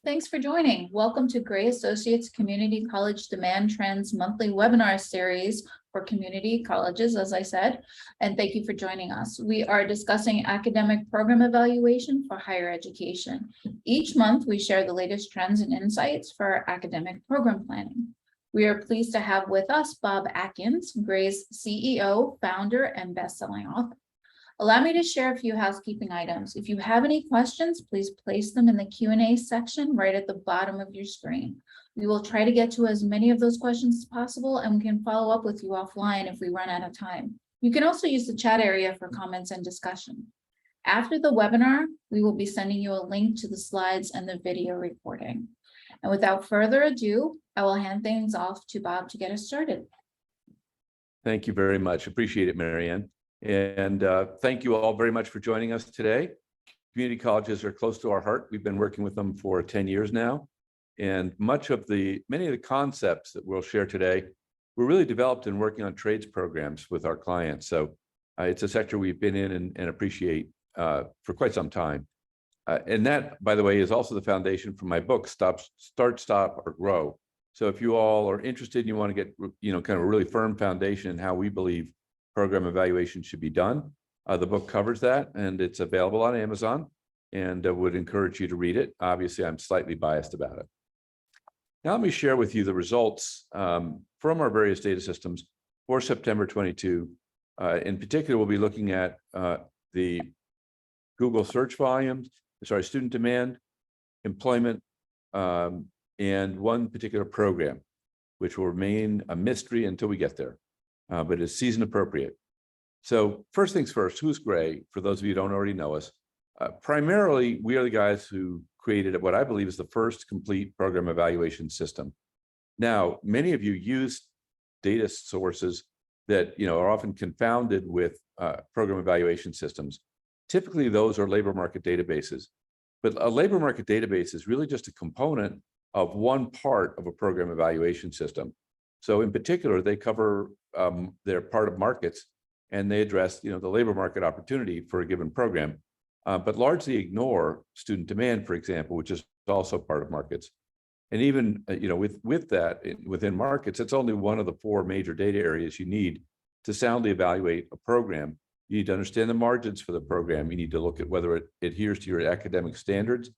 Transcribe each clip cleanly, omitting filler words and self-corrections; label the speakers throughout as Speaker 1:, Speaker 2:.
Speaker 1: Thanks for joining. Welcome to Gray Associates Community College Demand Trends monthly webinar series for community colleges, as I said, and thank you for joining us. We are discussing academic program evaluation for higher education. Each month, we share the latest trends and insights for our academic program planning. We are pleased to have with us Bob Atkins, Gray's CEO, founder, and best-selling author. Allow me to share a few housekeeping items. If you have any questions, please place them in the Q&A section right at the bottom of your screen. We will try to get to as many of those questions as possible, and we can follow up with you offline if we run out of time. You can also use the chat area for comments and discussion. After the webinar, we will be sending you a link to the slides and the video recording. And without further ado, I will hand things off to Bob to get us started.
Speaker 2: Thank you very much. Appreciate it, Marianne. And thank you all very much for joining us today. Community colleges are close to our heart. We've been working with them for 10 years now. And many of the concepts that we'll share today were really developed in working on trades programs with our clients. So it's a sector we've been in and appreciate for quite some time. And that, by the way, is also the foundation for my book, Start, Stop, or Grow. So if you all are interested and you want to get, kind of a really firm foundation in how we believe program evaluation should be done, the book covers that, and it's available on Amazon, and would encourage you to read it. Obviously, I'm slightly biased about it. Now, let me share with you the results from our various data systems for September 22. In particular, we'll be looking at the Google search volumes, student demand, employment, and one particular program, which will remain a mystery until we get there. But it's season appropriate. So first things first, who's Gray? For those of you who don't already know us, primarily we are the guys who created what I believe is the first complete program evaluation system. Now, many of you use data sources that are often confounded with program evaluation systems. Typically, those are labor market databases. But a labor market database is really just a component of one part of a program evaluation system. So in particular, they cover their part of markets, and they address the labor market opportunity for a given program, but largely ignore student demand, for example, which is also part of markets. And even with that within markets, it's only one of the four major data areas you need to soundly evaluate a program. You need to understand the margins for the program. You need to look at whether it adheres to your academic standards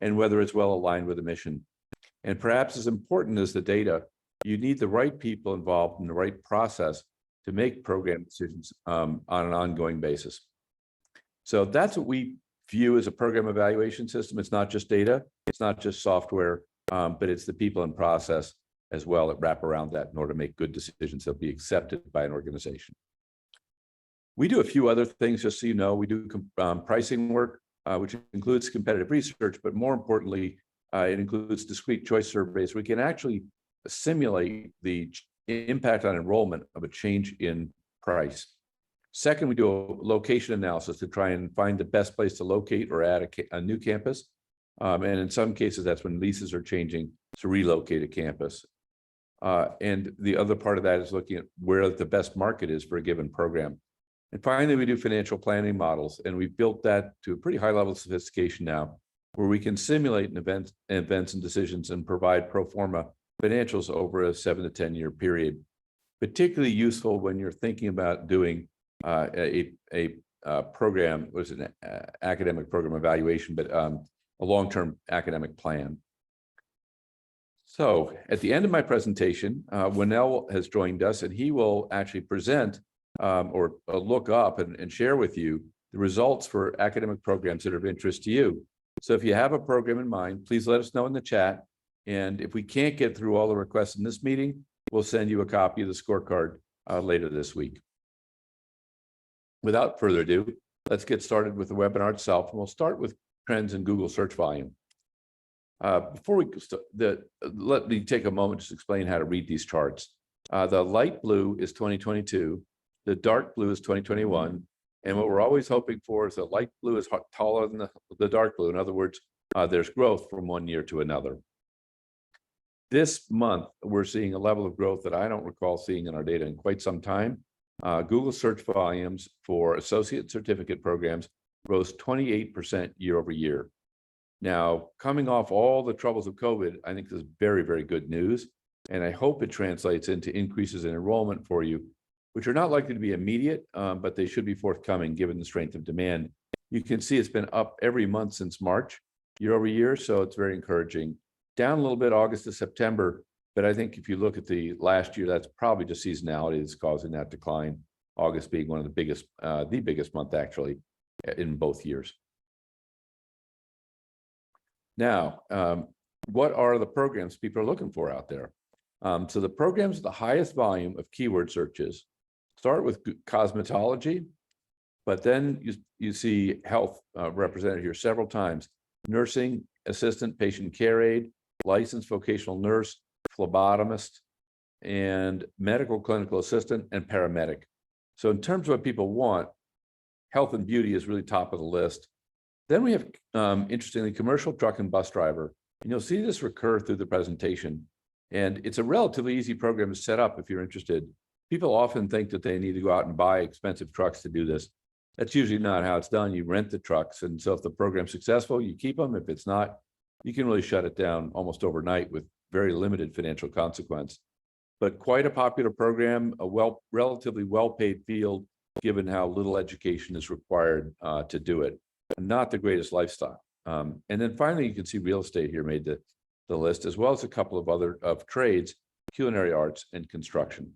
Speaker 2: and whether it's well aligned with the mission. And perhaps as important as the data, you need the right people involved in the right process to make program decisions on an ongoing basis. So that's what we view as a program evaluation system. It's not just data, it's not just software, but it's the people and process as well that wrap around that in order to make good decisions that will be accepted by an organization. We do a few other things, just so you know. We do pricing work, which includes competitive research, but more importantly, it includes discrete choice surveys. We can actually simulate the impact on enrollment of a change in price. Second, we do a location analysis to try and find the best place to locate or add a new campus. And in some cases, that's when leases are changing to relocate a campus. And the other part of that is looking at where the best market is for a given program. And finally, we do financial planning models, and we've built that to a pretty high level of sophistication now, where we can simulate events and decisions and provide pro forma financials over a 7 to 10 year period. Particularly useful when you're thinking about doing a program, was an academic program evaluation, but a long-term academic plan. So at the end of my presentation, Winnell has joined us, and he will actually present or look up and share with you the results for academic programs that are of interest to you. So if you have a program in mind, please let us know in the chat. And if we can't get through all the requests in this meeting, we'll send you a copy of the scorecard later this week. Without further ado, let's get started with the webinar itself. And we'll start with trends in Google search volume. Before we start, let me take a moment to explain how to read these charts. The light blue is 2022, the dark blue is 2021, and what we're always hoping for is the light blue is taller than the dark blue. In other words, there's growth from one year to another. This month, we're seeing a level of growth that I don't recall seeing in our data in quite some time. Google search volumes for associate certificate programs rose 28% year over year. Now, coming off all the troubles of COVID, I think this is very, very good news. And I hope it translates into increases in enrollment for you, which are not likely to be immediate, but they should be forthcoming given the strength of demand. You can see it's been up every month since March, year over year, so it's very encouraging. Down a little bit August to September, but I think if you look at the last year, that's probably just seasonality that's causing that decline. August being one of the biggest month actually in both years. Now, what are the programs people are looking for out there? So the programs with the highest volume of keyword searches start with cosmetology, but then you see health represented here several times: nursing assistant, patient care aide, licensed vocational nurse, phlebotomist, and medical clinical assistant and paramedic. So in terms of what people want, health and beauty is really top of the list. Then we have, interestingly, commercial truck and bus driver. And you'll see this recur through the presentation. And it's a relatively easy program to set up if you're interested. People often think that they need to go out and buy expensive trucks to do this. That's usually not how it's done. You rent the trucks. And so if the program's successful, you keep them. If it's not, you can really shut it down almost overnight with very limited financial consequence. But quite a popular program, a relatively well-paid field, given how little education is required to do it. Not the greatest lifestyle. And then finally, you can see real estate here made the list, as well as a couple of other trades, culinary arts and construction.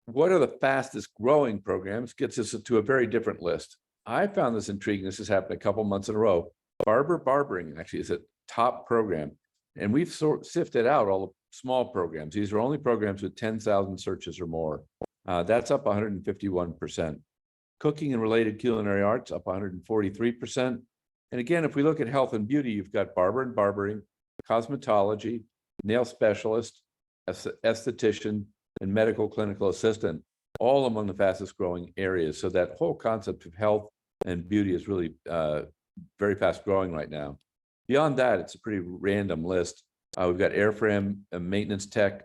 Speaker 2: What are the fastest growing programs? Gets us to a very different list. I found this intriguing. This has happened a couple months in a row. Barbering actually is a top program. And we've sifted out all the small programs. These are only programs with 10,000 searches or more. That's up 151%. Cooking and related culinary arts up 143%. And again, if we look at health and beauty, you've got barber and barbering, cosmetology, nail specialist, esthetician, and medical clinical assistant, all among the fastest growing areas. So that whole concept of health and beauty is really very fast growing right now. Beyond that, it's a pretty random list. We've got airframe and maintenance tech,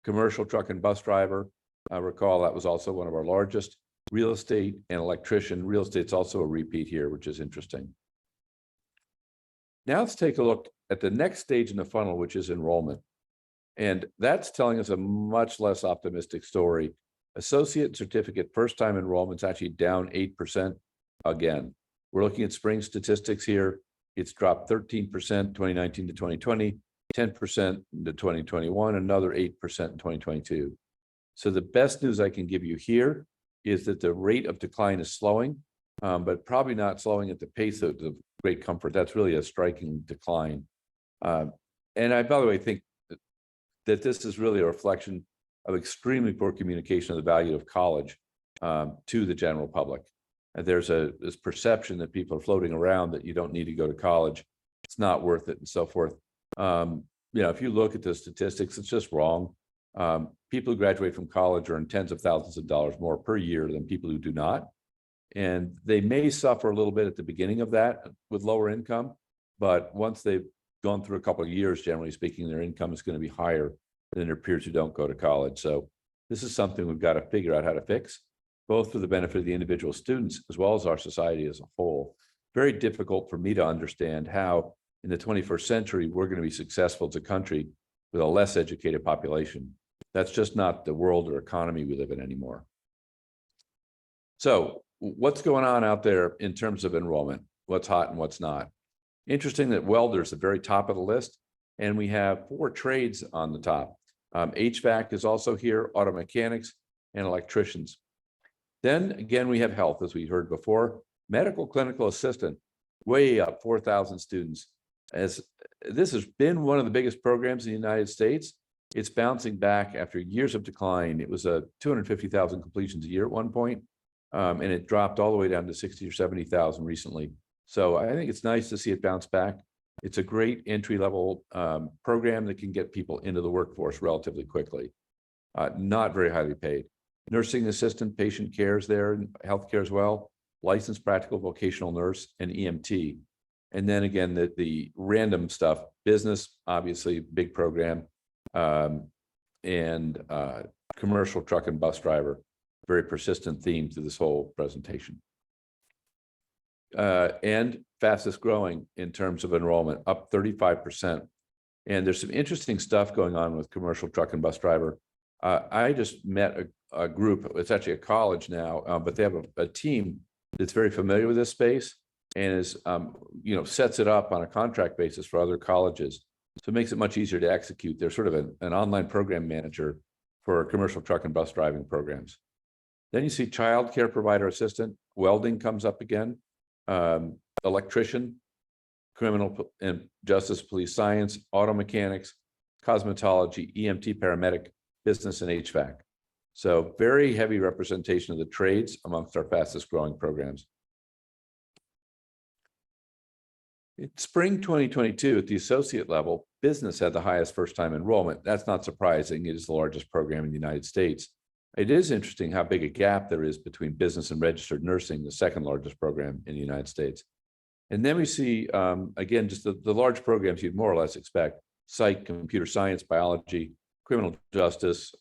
Speaker 2: commercial truck and bus driver. I recall that was also one of our largest. Real estate and electrician. Real estate's also a repeat here, which is interesting. Now let's take a look at the next stage in the funnel, which is enrollment. And that's telling us a much less optimistic story. Associate and certificate first-time enrollment's actually down 8% again. We're looking at spring statistics here. It's dropped 13% 2019 to 2020, 10% to 2021, another 8% in 2022. So the best news I can give you here is that the rate of decline is slowing, but probably not slowing at the pace of the great comfort. That's really a striking decline. And I, by the way, think that this is really a reflection of extremely poor communication of the value of college to the general public. And there's this perception that people are floating around that you don't need to go to college, it's not worth it, and so forth. If you look at the statistics, it's just wrong. People who graduate from college earn tens of thousands of dollars more per year than people who do not. And they may suffer a little bit at the beginning of that with lower income, but once they've gone through a couple of years, generally speaking, their income is going to be higher than their peers who don't go to college. So this is something we've got to figure out how to fix, both for the benefit of the individual students as well as our society as a whole. Very difficult for me to understand how in the 21st century, we're going to be successful as a country with a less educated population. That's just not the world or economy we live in anymore. So what's going on out there in terms of enrollment? What's hot and what's not? Interesting that welders at the very top of the list, and we have 4 trades on the top. HVAC is also here, auto mechanics, and electricians. Then again, we have health, as we heard before. Medical clinical assistant, way up, 4,000 students. As this has been one of the biggest programs in the United States, it's bouncing back after years of decline. It was 250,000 completions a year at one point, and it dropped all the way down to 60 or 70,000 recently. So I think it's nice to see it bounce back. It's a great entry-level program that can get people into the workforce relatively quickly. Not very highly paid. Nursing assistant, patient care is there, and healthcare as well. Licensed practical vocational nurse and EMT. And then again, the random stuff, business, obviously big program, and commercial truck and bus driver, very persistent theme to this whole presentation. and fastest growing in terms of enrollment, up 35%. And there's some interesting stuff going on with commercial truck and bus driver. I just met a group, it's actually a college now, but they have a team that's very familiar with this space and is, sets it up on a contract basis for other colleges. So it makes it much easier to execute. They're sort of an online program manager for commercial truck and bus driving programs. Then you see child care provider assistant, welding comes up again, electrician, criminal and justice police science, auto mechanics, cosmetology, EMT paramedic, business and HVAC. So very heavy representation of the trades amongst our fastest growing programs. In spring 2022, at the associate level, business had the highest first-time enrollment. That's not surprising. It is the largest program in the United States. It is interesting how big a gap there is between business and registered nursing, the second largest program in the United States. And then we see, again, just the large programs you'd more or less expect: psych, computer science, biology, criminal justice,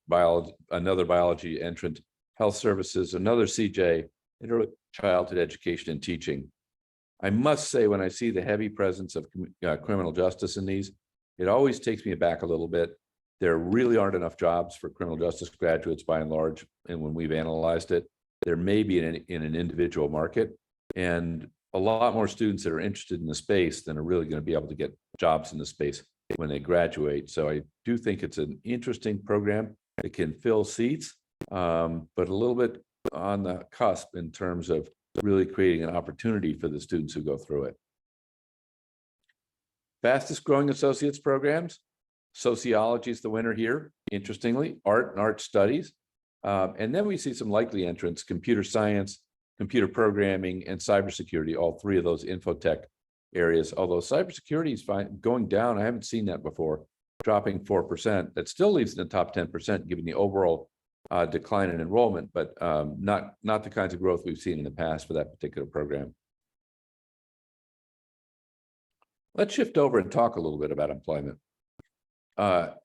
Speaker 2: biology, another biology entrant, health services, another CJ, and early childhood education and teaching. I must say, when I see the heavy presence of criminal justice in these, it always takes me aback a little bit. There really aren't enough jobs for criminal justice graduates by and large. And when we've analyzed it, there may be in an individual market, and a lot more students that are interested in the space than are really going to be able to get jobs in the space when they graduate. So I do think it's an interesting program. It can fill seats, but a little bit on the cusp in terms of really creating an opportunity for the students who go through it. Fastest growing associates programs, sociology is the winner here, interestingly, art and art studies. And then we see some likely entrants: computer science, computer programming, and cybersecurity, all three of those infotech areas. Although cybersecurity is going down, I haven't seen that before, dropping 4%. That still leaves in the top 10%, given the overall decline in enrollment, but not the kinds of growth we've seen in the past for that particular program. Let's shift over and talk a little bit about employment.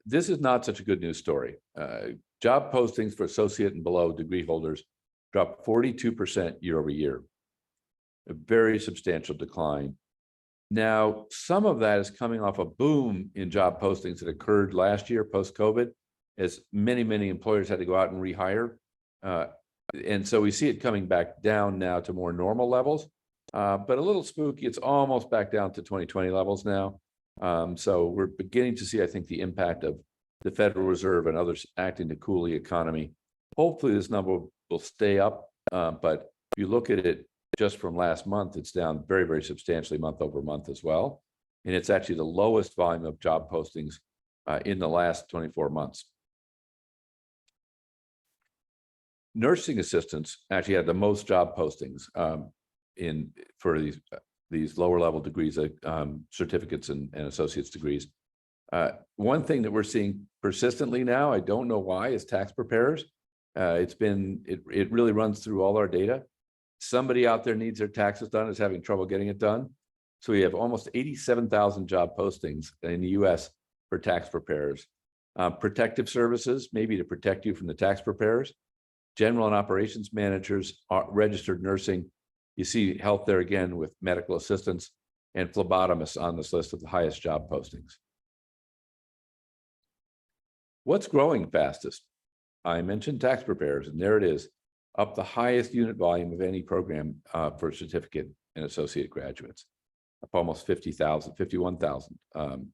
Speaker 2: This is not such a good news story. Job postings for associate and below degree holders dropped 42% year over year, a very substantial decline. Now, some of that is coming off a boom in job postings that occurred last year post-COVID, as many employers had to go out and rehire. And so we see it coming back down now to more normal levels, but a little spooky. It's almost back down to 2020 levels now. So we're beginning to see, I think, the impact of the Federal Reserve and others acting to cool the economy. Hopefully this number will stay up, but if you look at it just from last month, it's down very substantially month over month as well. And it's actually the lowest volume of job postings in the last 24 months. Nursing assistants actually had the most job postings for these lower level degrees, certificates and associate's degrees. One thing that we're seeing persistently now, I don't know why, is tax preparers. It really runs through all our data. Somebody out there needs their taxes done, is having trouble getting it done. So we have almost 87,000 job postings in the US for tax preparers. Protective services, maybe to protect you from the tax preparers. General and operations managers, registered nursing. You see health there again with medical assistants, and phlebotomists on this list of the highest job postings. What's growing fastest? I mentioned tax preparers, and there it is, up the highest unit volume of any program for certificate and associate graduates, up almost 50,000, 51,000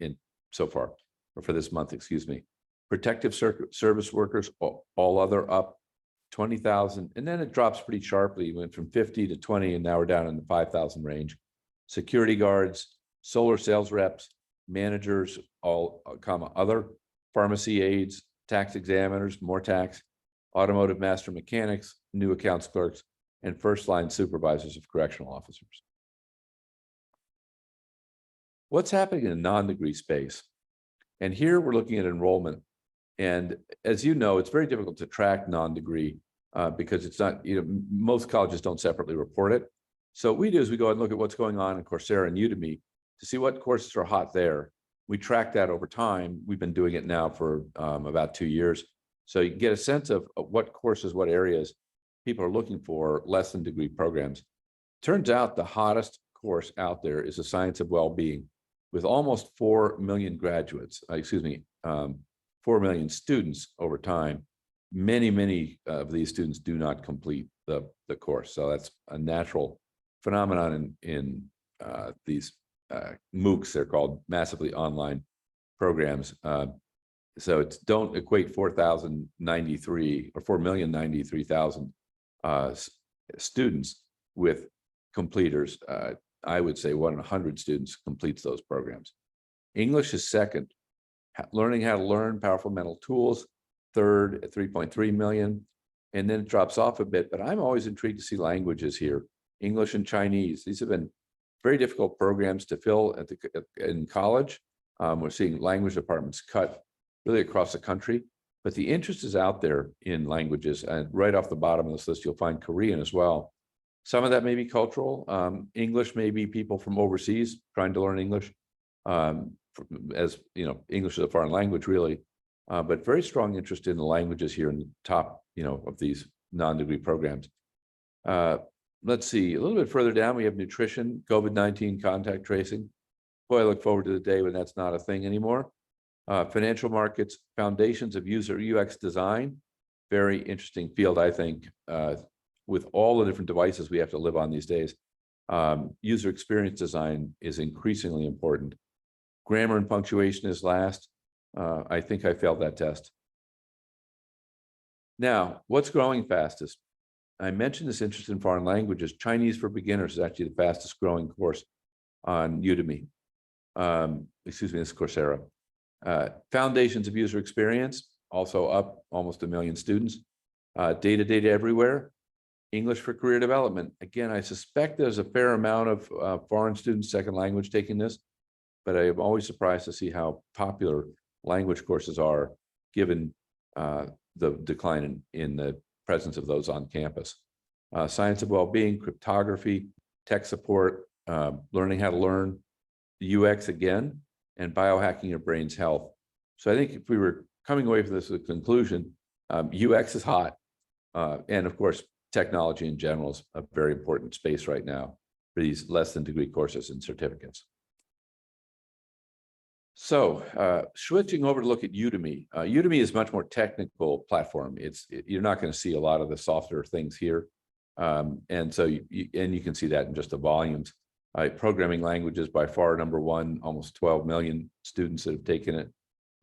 Speaker 2: in so far, or for this month, excuse me. Protective service workers, all other, up 20,000, and then it drops pretty sharply. It went from 50 to 20, and now we're down in the 5,000 range. Security guards, solar sales reps, managers, all other, pharmacy aides, tax examiners, more tax, automotive master mechanics, new accounts clerks, and first line supervisors of correctional officers. What's happening in the non-degree space? And here we're looking at enrollment. And as you know, it's very difficult to track non-degree because it's not, most colleges don't separately report it. So what we do is we go and look at what's going on in Coursera and Udemy to see what courses are hot there. We track that over time. We've been doing it now for about 2 years. So you can get a sense of what courses, what areas people are looking for less than degree programs. Turns out the hottest course out there is the science of well-being, with almost 4 million graduates, 4 million students over time. Many of these students do not complete the course. So that's a natural phenomenon in these MOOCs. They're called massively online programs. So it's don't equate 4,093 or 4,093,000 students with completers. I would say 1 in 100 students completes those programs. English is second. Learning how to learn, powerful mental tools, third at 3.3 million. And then it drops off a bit, but I'm always intrigued to see languages here. English and Chinese. These have been very difficult programs to fill in college. We're seeing language departments cut really across the country, but the interest is out there in languages. And right off the bottom of this list, you'll find Korean as well. Some of that may be cultural. English may be people from overseas trying to learn English. As you know, English is a foreign language, really, but very strong interest in the languages here in the top, of these non-degree programs. Let's see, a little bit further down, we have nutrition, COVID-19 contact tracing. Boy, I look forward to the day when that's not a thing anymore. Financial markets, foundations of user UX design, very interesting field, I think, with all the different devices we have to live on these days. User experience design is increasingly important. Grammar and punctuation is last. I think I failed that test. Now, what's growing fastest? I mentioned this interest in foreign languages. Chinese for beginners is actually the fastest growing course on Udemy. This is Coursera. Foundations of user experience, also up almost 1 million students. Data everywhere. English for career development. Again, I suspect there's a fair amount of foreign students, second language, taking this, but I am always surprised to see how popular language courses are, given the decline in the presence of those on campus. Science of well-being, cryptography, tech support, learning how to learn, the UX again, and biohacking your brain's health. So I think if we were coming away from this with a conclusion, UX is hot. And of course, technology in general is a very important space right now for these less than degree courses and certificates. So switching over to look at Udemy. Udemy is a much more technical platform. You're not going to see a lot of the softer things here. And so you can see that in just the volumes. Programming languages by far #1, almost 12 million students that have taken it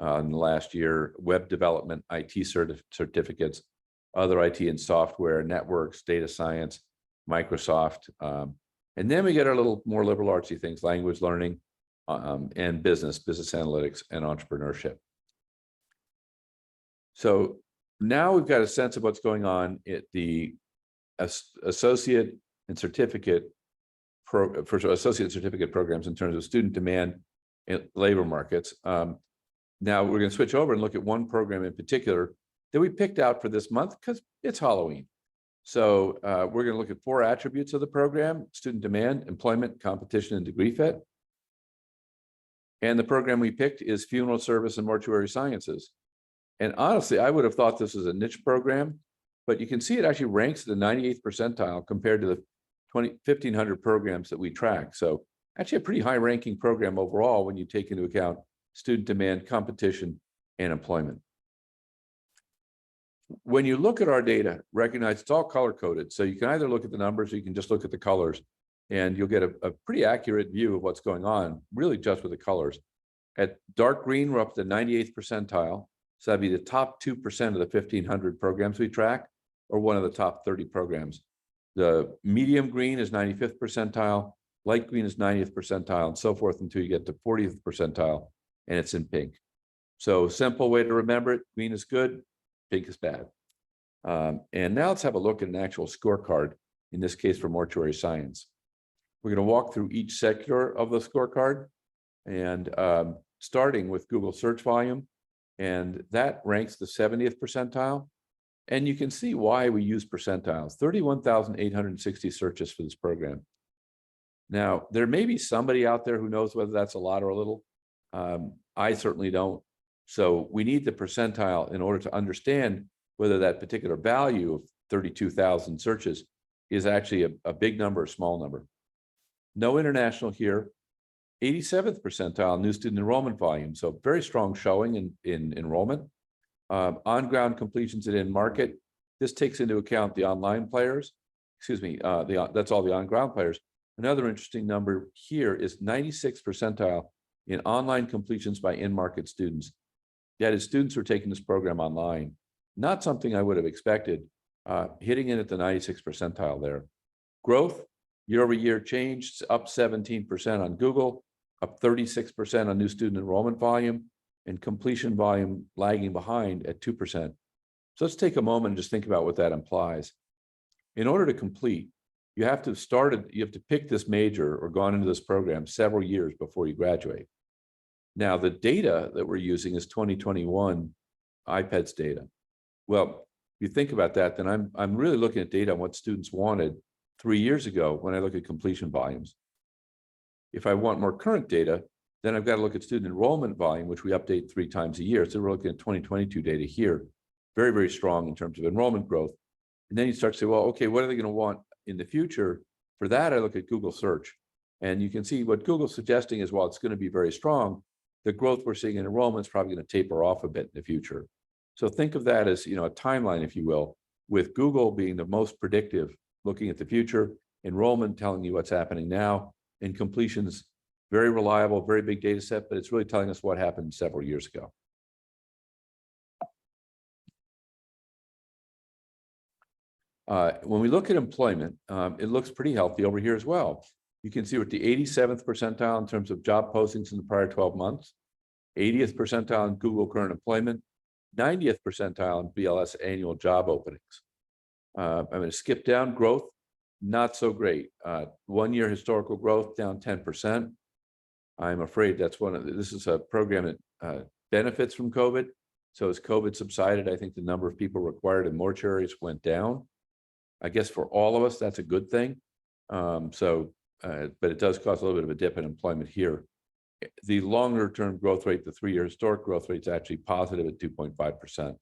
Speaker 2: in the last year. Web development, IT certificates, other IT and software, networks, data science, Microsoft. And then we get our little more liberal artsy things, language learning, and business analytics, and entrepreneurship. So now we've got a sense of what's going on at the associate and certificate for associate certificate programs in terms of student demand in labor markets. Now we're going to switch over and look at one program in particular that we picked out for this month because it's Halloween. So we're going to look at 4 attributes of the program: student demand, employment, competition, and degree fit. And the program we picked is funeral service and mortuary sciences. And honestly, I would have thought this was a niche program, but you can see it actually ranks at the 98th percentile compared to the 1,500 programs that we track. So actually a pretty high ranking program overall when you take into account student demand, competition, and employment. When you look at our data, recognize it's all color coded. So you can either look at the numbers or you can just look at the colors, and you'll get a pretty accurate view of what's going on, really just with the colors. At dark green, we're up to the 98th percentile. So that'd be the top 2% of the 1,500 programs we track, or one of the top 30 programs. The medium green is 95th percentile, light green is 90th percentile, and so forth until you get to 40th percentile, and it's in pink. So simple way to remember it: green is good, pink is bad. And now let's have a look at an actual scorecard, in this case for mortuary science. We're going to walk through each sector of the scorecard, and starting with Google search volume, and that ranks the 70th percentile. And you can see why we use percentiles: 31,860 searches for this program. Now, there may be somebody out there who knows whether that's a lot or a little. I certainly don't. So we need the percentile in order to understand whether that particular value of 32,000 searches is actually a big number, a small number. No international here. 87th percentile new student enrollment volume. So very strong showing in enrollment. On-ground completions and in-market. This takes into account the online players. Excuse me, that's all the on-ground players. Another interesting number here is 96th percentile in online completions by in-market students. That is, students who are taking this program online. Not something I would have expected, hitting in at the 96th percentile there. Growth, year over year changed, up 17% on Google, up 36% on new student enrollment volume, and completion volume lagging behind at 2%. So let's take a moment and just think about what that implies. In order to complete, you have to pick this major or gone into this program several years before you graduate. Now, the data that we're using is 2021 IPEDS data. Well, if you think about that, then I'm really looking at data on what students wanted 3 years ago when I look at completion volumes. If I want more current data, then I've got to look at student enrollment volume, which we update 3 times a year. So we're looking at 2022 data here, very, very strong in terms of enrollment growth. And then you start to say, well, okay, what are they going to want in the future? For that, I look at Google search. And you can see what Google's suggesting is, while it's going to be very strong, the growth we're seeing in enrollment is probably going to taper off a bit in the future. So think of that as, a timeline, if you will, with Google being the most predictive, looking at the future, enrollment telling you what's happening now, and completions, very reliable, very big data set, but it's really telling us what happened several years ago. When we look at employment, it looks pretty healthy over here as well. You can see we're at the 87th percentile in terms of job postings in the prior 12 months, 80th percentile in Google current employment, 90th percentile in BLS annual job openings. I'm going to skip down growth, not so great. 1 year historical growth down 10%. I'm afraid that's this is a program that benefits from COVID. So as COVID subsided, I think the number of people required in mortuaries went down. I guess for all of us, that's a good thing. But it does cause a little bit of a dip in employment here. The longer term growth rate, the 3 year historic growth rate, is actually positive at 2.5%.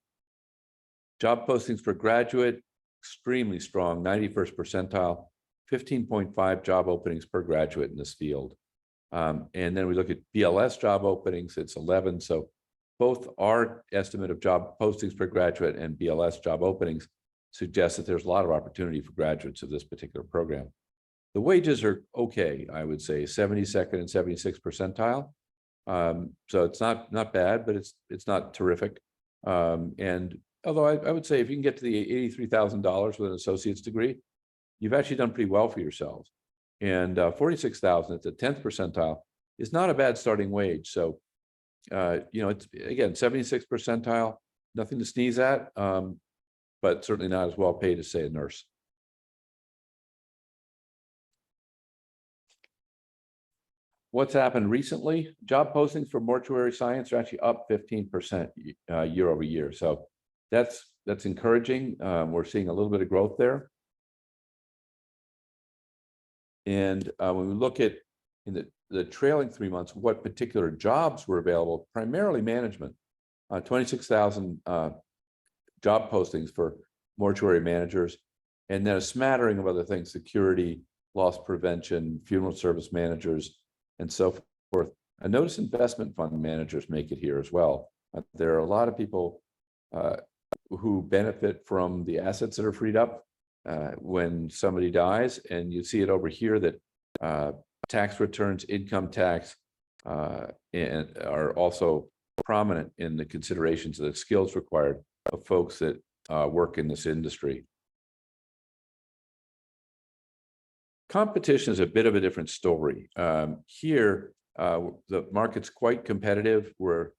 Speaker 2: Job postings per graduate, extremely strong, 91st percentile, 15.5 job openings per graduate in this field. And then we look at BLS job openings, it's 11. So both our estimate of job postings per graduate and BLS job openings suggest that there's a lot of opportunity for graduates of this particular program. The wages are okay, I would say, 72nd and 76th percentile. So it's not bad, but it's not terrific. And although I would say if you can get to the $83,000 with an associate's degree, you've actually done pretty well for yourselves. And 46,000 at the 10th percentile is not a bad starting wage. So, it's, again, 76th percentile, nothing to sneeze at, but certainly not as well paid as, say, a nurse. What's happened recently? Job postings for mortuary science are actually up 15% year over year. So that's encouraging. We're seeing a little bit of growth there. And when we look at in the trailing 3 months, what particular jobs were available, primarily management, 26,000 job postings for mortuary managers, and then a smattering of other things, security, loss prevention, funeral service managers, and so forth. I notice investment fund managers make it here as well. There are a lot of people who benefit from the assets that are freed up when somebody dies, and you see it over here that tax returns, income tax, and are also prominent in the considerations of the skills required of folks that work in this industry. Competition is a bit of a different story. Here, the market's quite competitive. We're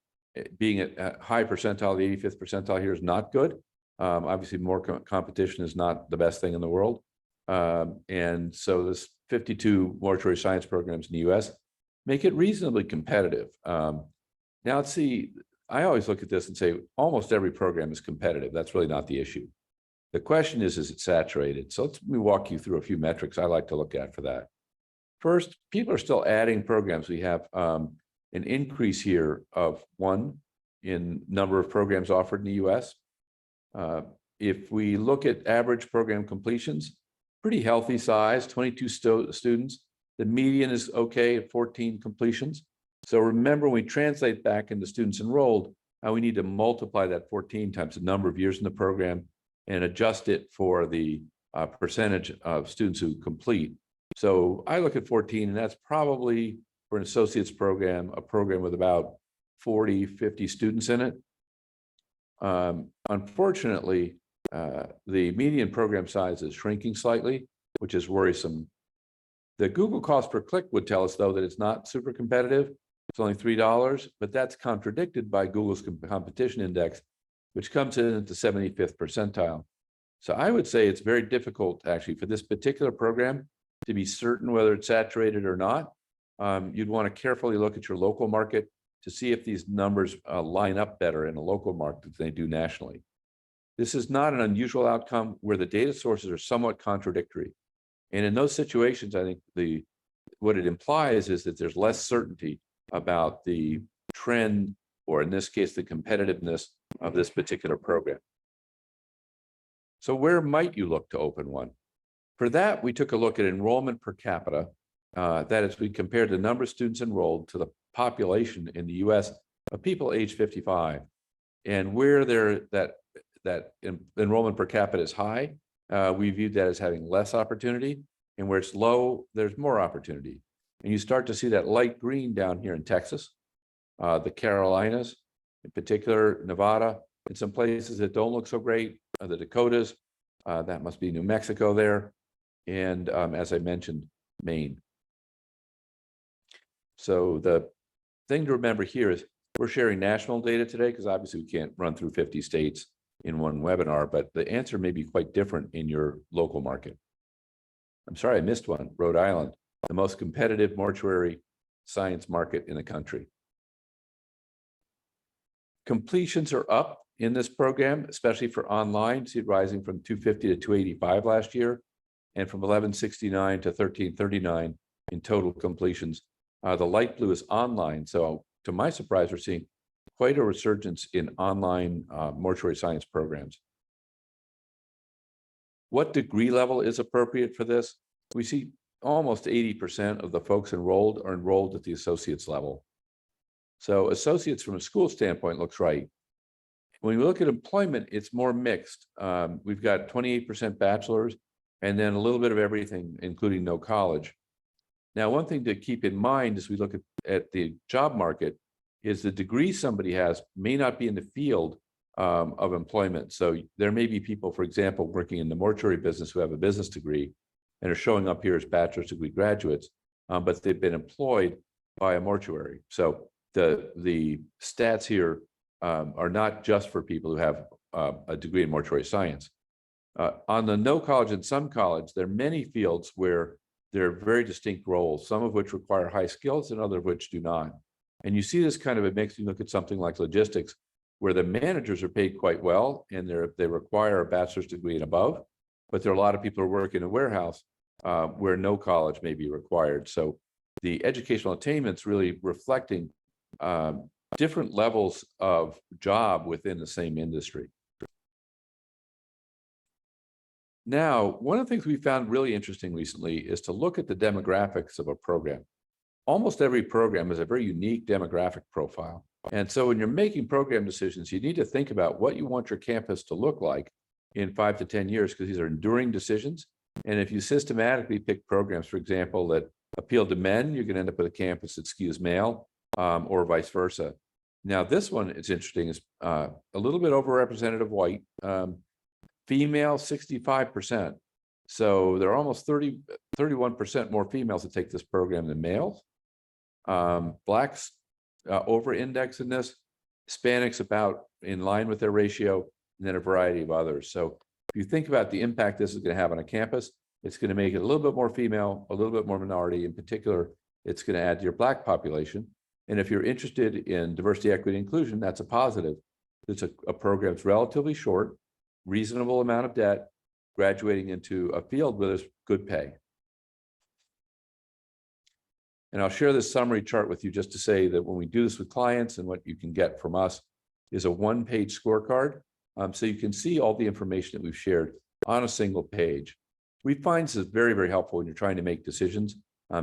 Speaker 2: being at high percentile, the 85th percentile here is not good. Obviously, more competition is not the best thing in the world. And so this 52 mortuary science programs in the US make it reasonably competitive. Now, let's see, I always look at this and say, almost every program is competitive. That's really not the issue. The question is it saturated? So let me walk you through a few metrics I like to look at for that. First, people are still adding programs. We have an increase here of 1 in number of programs offered in the US. If we look at average program completions, pretty healthy size, 22 students. The median is okay at 14 completions. So remember, when we translate back into students enrolled, we need to multiply that 14 times the number of years in the program and adjust it for the percentage of students who complete. So I look at 14, and that's probably for an associate's program, a program with about 40, 50 students in it. Unfortunately, the median program size is shrinking slightly, which is worrisome. The Google cost per click would tell us, though, that it's not super competitive. It's only $3, but that's contradicted by Google's competition index, which comes in at the 75th percentile. So I would say it's very difficult, actually, for this particular program to be certain whether it's saturated or not. You'd want to carefully look at your local market to see if these numbers line up better in a local market than they do nationally. This is not an unusual outcome where the data sources are somewhat contradictory. And in those situations, I think what it implies is that there's less certainty about the trend, or in this case, the competitiveness of this particular program. So where might you look to open one? For that, we took a look at enrollment per capita. That is, we compared the number of students enrolled to the population in the US of people age 55. And where that enrollment per capita is high, we viewed that as having less opportunity, and where it's low, there's more opportunity. And you start to see that light green down here in Texas, the Carolinas, in particular, Nevada, and some places that don't look so great, the Dakotas, that must be New Mexico there, and as I mentioned, Maine. So the thing to remember here is we're sharing national data today, because obviously we can't run through 50 states in one webinar, but the answer may be quite different in your local market. I'm sorry, I missed one. Rhode Island, the most competitive mortuary science market in the country. Completions are up in this program, especially for online. See it rising from 250 to 285 last year, and from 1169 to 1339 in total completions. The light blue is online. So to my surprise, we're seeing quite a resurgence in online mortuary science programs. What degree level is appropriate for this? We see almost 80% of the folks enrolled are enrolled at the associate's level. So associates from a school standpoint looks right. When we look at employment, it's more mixed. We've got 28% bachelor's, and then a little bit of everything, including no college. Now, one thing to keep in mind as we look at the job market is the degree somebody has may not be in the field of employment. So there may be people, for example, working in the mortuary business who have a business degree and are showing up here as bachelor's degree graduates, but they've been employed by a mortuary. So the stats here are not just for people who have a degree in mortuary science. On the no college and some college, there are many fields where there are very distinct roles, some of which require high skills and other of which do not. And you see this kind of a mix. You look at something like logistics, where the managers are paid quite well and they require a bachelor's degree and above, but there are a lot of people who work in a warehouse where no college may be required. So the educational attainment's really reflecting different levels of job within the same industry. Now, one of the things we found really interesting recently is to look at the demographics of a program. Almost every program has a very unique demographic profile. And so when you're making program decisions, you need to think about what you want your campus to look like in 5 to 10 years, because these are enduring decisions. And if you systematically pick programs, for example, that appeal to men, you're going to end up with a campus that skews male, or vice versa. Now, this one, it's interesting, is a little bit overrepresented white. Female, 65%. So there are almost 31% more females that take this program than males. Blacks over-index in this, Hispanics about in line with their ratio, and then a variety of others. So if you think about the impact this is going to have on a campus, it's going to make it a little bit more female, a little bit more minority. In particular, it's going to add to your Black population. And if you're interested in diversity, equity, inclusion, that's a positive. It's a program that's relatively short, reasonable amount of debt, graduating into a field where there's good pay. And I'll share this summary chart with you just to say that when we do this with clients, and what you can get from us is a one-page scorecard. So you can see all the information that we've shared on a single page. We find this is very, very helpful when you're trying to make decisions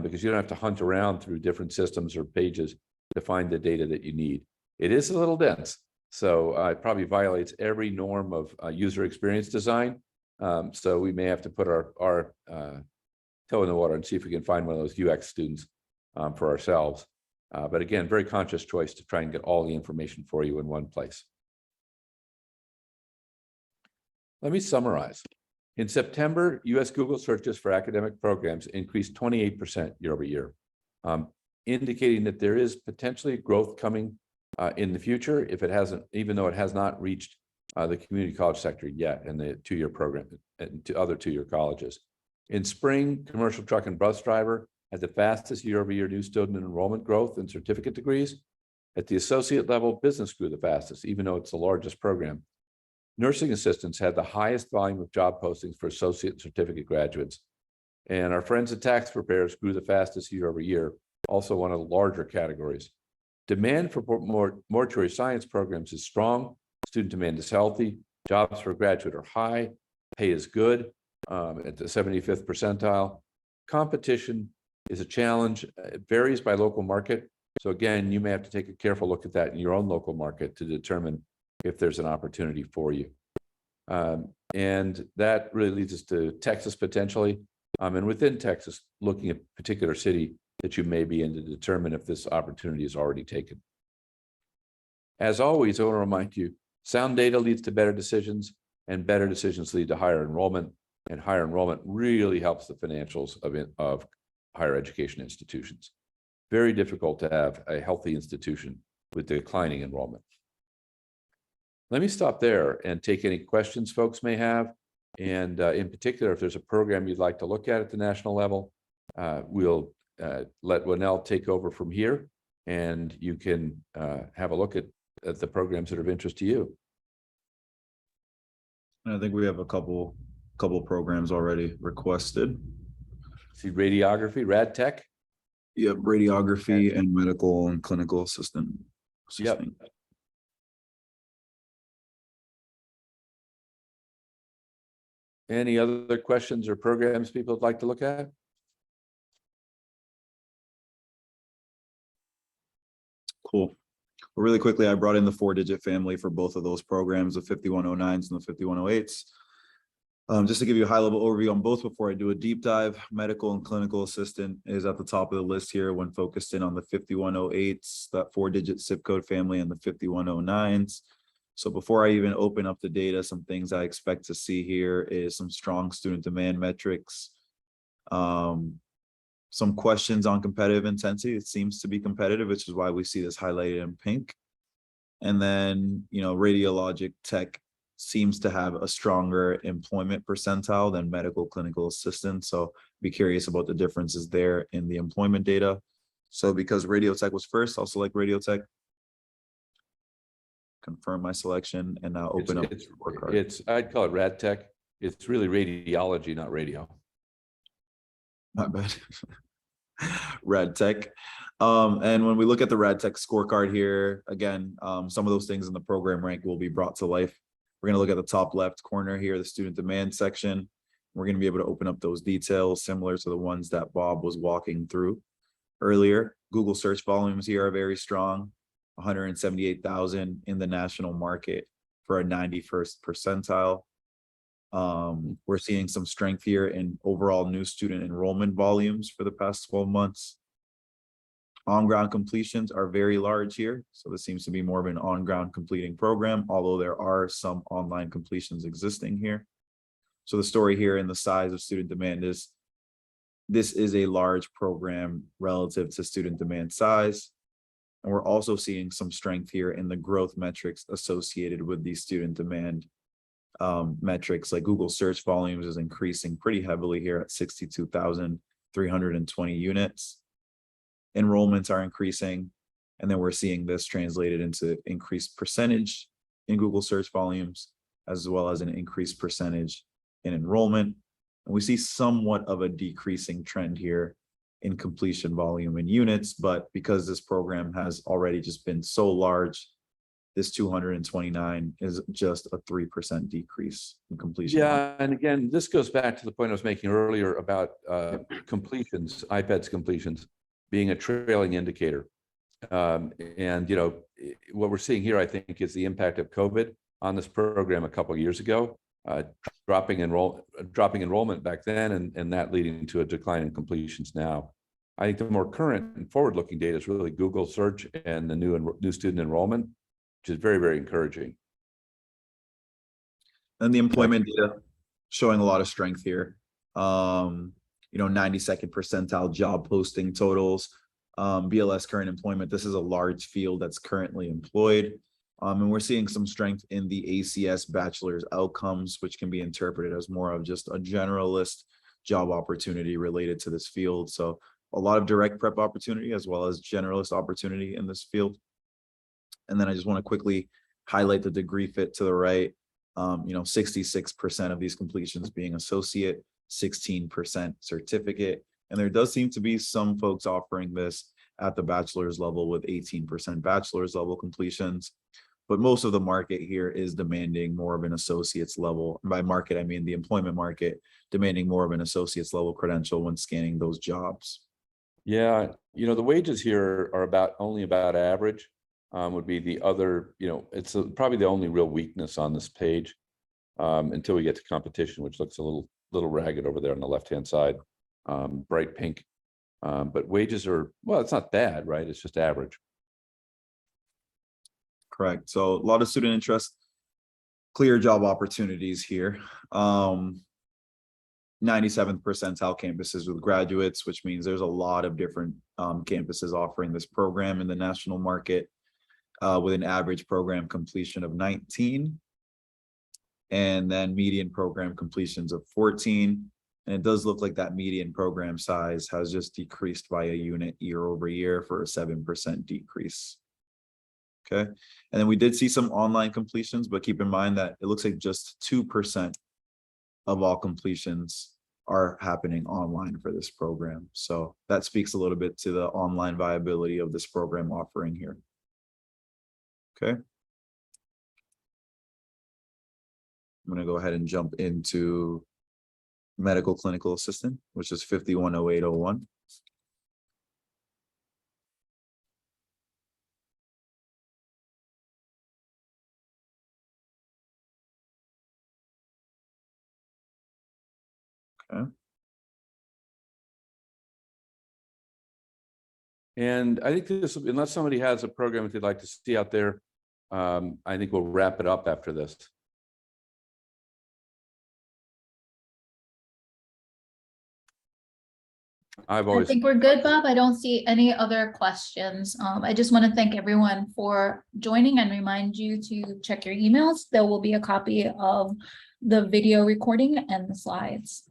Speaker 2: because you don't have to hunt around through different systems or pages to find the data that you need. It is a little dense, so it probably violates every norm of user experience design. So we may have to put our toe in the water and see if we can find one of those UX students for ourselves. But again, very conscious choice to try and get all the information for you in one place. Let me summarize. In September, US Google searches for academic programs increased 28% year over year, indicating that there is potentially growth coming in the future if it hasn't, even though it has not reached the community college sector yet in the two-year program and to other two-year colleges. In spring, commercial truck and bus driver had the fastest year-over-year new student enrollment growth in certificate degrees. At the associate level, business grew the fastest, even though it's the largest program. Nursing assistants had the highest volume of job postings for associate and certificate graduates. And our friends at tax preparers grew the fastest year over year, also one of the larger categories. Demand for mortuary science programs is strong. Student demand is healthy. Jobs for graduate are high. Pay is good at the 75th percentile. Competition is a challenge. It varies by local market. So again, you may have to take a careful look at that in your own local market to determine if there's an opportunity for you. And that really leads us to Texas potentially. And within Texas, looking at a particular city that you may be in to determine if this opportunity is already taken. As always, I want to remind you, sound data leads to better decisions, and better decisions lead to higher enrollment, and higher enrollment really helps the financials of higher education institutions. Very difficult to have a healthy institution with declining enrollment. Let me stop there and take any questions folks may have. And in particular, if there's a program you'd like to look at the national level, we'll let Winnell take over from here, and you can have a look at the programs that are of interest to you.
Speaker 3: I think we have a couple programs already requested.
Speaker 2: See radiography, rad tech.
Speaker 3: Yep, radiography and medical and clinical assistant.
Speaker 2: Yep. Any other questions or programs people would like to look at?
Speaker 3: Cool. Well, really quickly, I brought in the 4-digit family for both of those programs, the 5109s and the 5108s. Just to give you a high-level overview on both before I do a deep dive, medical and clinical assistant is at the top of the list here when focused in on the 5108s, that 4-digit zip code family, and the 5109s. So before I even open up the data, some things I expect to see here is some strong student demand metrics, some questions on competitive intensity. It seems to be competitive, which is why we see this highlighted in pink. And then, radiologic tech seems to have a stronger employment percentile than medical clinical assistant. So be curious about the differences there in the employment data. So because radio tech was first, I'll select radio tech. Confirm my selection and now open up.
Speaker 2: I'd call it rad tech. It's really radiology, not radio.
Speaker 3: Not bad. Rad tech. And when we look at the rad tech scorecard here, again, some of those things in the program rank will be brought to life. We're going to look at the top left corner here, the student demand section. We're going to be able to open up those details similar to the ones that Bob was walking through earlier. Google search volumes here are very strong. 178,000 in the national market for a 91st percentile. We're seeing some strength here in overall new student enrollment volumes for the past 12 months. On-ground completions are very large here. So this seems to be more of an on-ground completing program, although there are some online completions existing here. So the story here in the size of student demand is this is a large program relative to student demand size. And we're also seeing some strength here in the growth metrics associated with these student demand metrics, like Google search volumes is increasing pretty heavily here at 62,320 units. Enrollments are increasing, and then we're seeing this translated into increased percentage in Google search volumes, as well as an increased percentage in enrollment. And we see somewhat of a decreasing trend here in completion volume in units, but because this program has already just been so large, this 229 is just a 3% decrease in completion.
Speaker 2: Yeah, and again, this goes back to the point I was making earlier about completions, IPEDS completions being a trailing indicator. And what we're seeing here, I think, is the impact of COVID on this program a couple of years ago, dropping enrollment back then, and that leading to a decline in completions now. I think the more current and forward-looking data is really Google search and the new student enrollment, which is very, very encouraging.
Speaker 3: And the employment data showing a lot of strength here. 92nd percentile job posting totals, BLS current employment. This is a large field that's currently employed. And we're seeing some strength in the ACS bachelor's outcomes, which can be interpreted as more of just a generalist job opportunity related to this field. So a lot of direct prep opportunity as well as generalist opportunity in this field. And then I just want to quickly highlight the degree fit to the right. 66% of these completions being associate, 16% certificate. And there does seem to be some folks offering this at the bachelor's level with 18% bachelor's level completions. But most of the market here is demanding more of an associate's level. By market, I mean the employment market, demanding more of an associate's level credential when scanning those jobs.
Speaker 2: Yeah, the wages here are only about average. Would be the other, it's probably the only real weakness on this page until we get to competition, which looks a little ragged over there on the left-hand side, bright pink. But wages are, well, it's not bad, right? It's just average.
Speaker 3: Correct. So a lot of student interest, clear job opportunities here. 97th percentile campuses with graduates, which means there's a lot of different campuses offering this program in the national market with an average program completion of 19 and then median program completions of 14. And it does look like that median program size has just decreased by a unit year over year for a 7% decrease. Okay. And then we did see some online completions, but keep in mind that it looks like just 2% of all completions are happening online for this program. So that speaks a little bit to the online viability of this program offering here. Okay. I'm going to go ahead and jump into medical clinical assistant, which is 510801. Okay.
Speaker 2: And I think this, unless somebody has a program that they'd like to see out there, I think we'll wrap it up after this.
Speaker 1: I think we're good, Bob. I don't see any other questions. I just want to thank everyone for joining and remind you to check your emails. There will be a copy of the video recording and the slides.